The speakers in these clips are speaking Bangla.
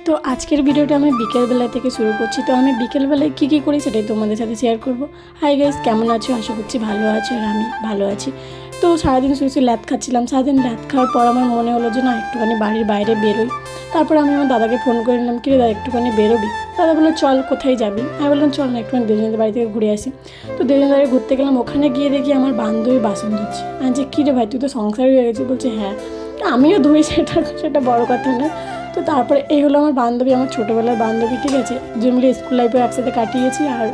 তো আজকের ভিডিওটা আমি বিকেলবেলা থেকে শুরু করছি। তো আমি বিকেলবেলায় কী করি সেটাই তোমাদের সাথে শেয়ার করব। হাই গাইস, কেমন আছো? আশা করছি ভালো আছো, আর আমি ভালো আছি। তো সারাদিন শুধু ল্যাদ খাচ্ছিলাম। সারাদিন ল্যাদ খাওয়ার পর আমার মনে হলো যে না, একটুখানি বাড়ির বাইরে বেরোই। তারপর আমি আমার দাদাকে ফোন করে নিলাম, কি রে দাদা, একটুখানি বেরোবি? দাদা বললো চল, কোথায় যাবি? আমি বললাম চল না, একটুখানি দেবজনদের বাড়ি থেকে ঘুরে আসি। তো দেবজনদের ঘুরতে গেলাম। ওখানে গিয়ে দেখি আমার বান্ধবী বাসন ধুচ্ছে। আমি যে কী রে ভাই, তুই তো সংসারই হয়ে গেছিস। বলছে হ্যাঁ, আমিও ধুই, সেটা বড় কথা না। তো তারপরে এই হলো আমার বান্ধবী, আমার ছোটোবেলার বান্ধবী, ঠিক আছে। দুজন মিলে স্কুল লাইফে একসাথে কাটিয়েছি, আর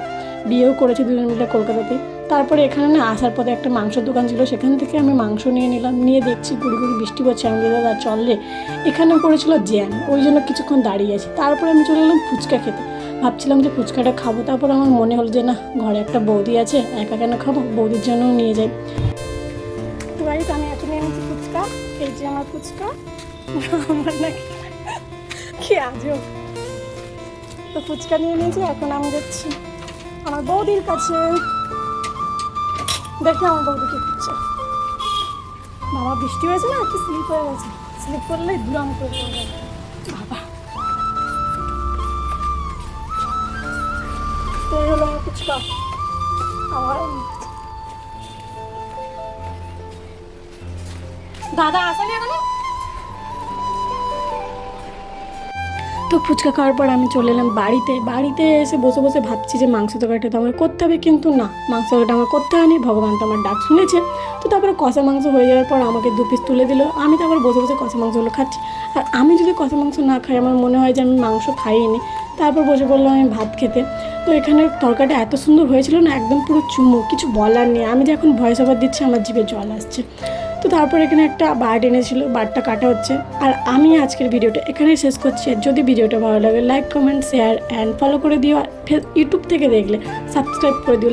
বিয়েও করেছি দুজন মিলে কলকাতাতে। তারপরে এখানে না আসার পথে একটা মাংসের দোকান ছিল, সেখান থেকে আমি মাংস নিয়ে নিলাম। নিয়ে দেখছি গুড়ি বৃষ্টি পড়ছে। আমি দাদা চললে, এখানে পড়েছিল জ্যাম, ওই জন্য কিছুক্ষণ দাঁড়িয়ে আছি। তারপরে আমি চলে গেলাম ফুচকা খেতে। ভাবছিলাম যে ফুচকাটা খাবো, তারপর আমার মনে হলো যে না, ঘরে একটা বৌদি আছে, একা কেন খাবো, বৌদির জন্যও নিয়ে যাই। তো গাইস, আমি এখন নিয়ে নিয়েছি ফুচকা। এই যে আমার ফুচকা। আমার নাকি কি আজও। তো ফুচকা নিয়ে নিয়েছি, এখন আমি যাচ্ছি আমার বৌদির কাছে। দেখি আমার বৌদি কি করছে। বাবা, বৃষ্টি হয়েছে না, একটু স্লিপ হয়ে গেছে। স্লিপ করলে দুরাম করে পড়বে বাবা। তো এই হলো আমার ফুচকা। আমার দাদা আসেনি এখনো। তো ফুচকা খাওয়ার পর আমি চলে এলাম বাড়িতে এসে বসে বসে ভাবছি যে মাংস তরকারিটা তো আমার করতে হবে, কিন্তু না, মাংস তরকারিটা আমার করতে হয়নি। ভগবান তো আমার ডাক শুনেছে। তো তারপরে কষা মাংস হয়ে যাওয়ার পর আমাকে 2 পিস তুলে দিল। আমি তারপর বসে বসে কষা মাংসগুলো খাচ্ছি। আর আমি যদি কষা মাংস না খাই, আমার মনে হয় যে আমি মাংস খাইনি। তারপর বসে পড়লাম আমি ভাত খেতে। তো এখানে তরকারিটা এত সুন্দর হয়েছিল না, একদম পুরো চুমু, কিছু বলার নেই। আমি যে এখন ভয়েস ওভার দিচ্ছি, আমার জিভে জল আসছে। তো তারপর এখানে একটা বার্ড এনেছিল, বার্ডটা কাটা হচ্ছে। আর আমি আজকের ভিডিওটা এখানেই শেষ করছি। যদি ভিডিওটা ভালো লাগে, like, comment, share and follow করে দিও। আর ইউটিউব থেকে দেখলে সাবস্ক্রাইব করে দিও।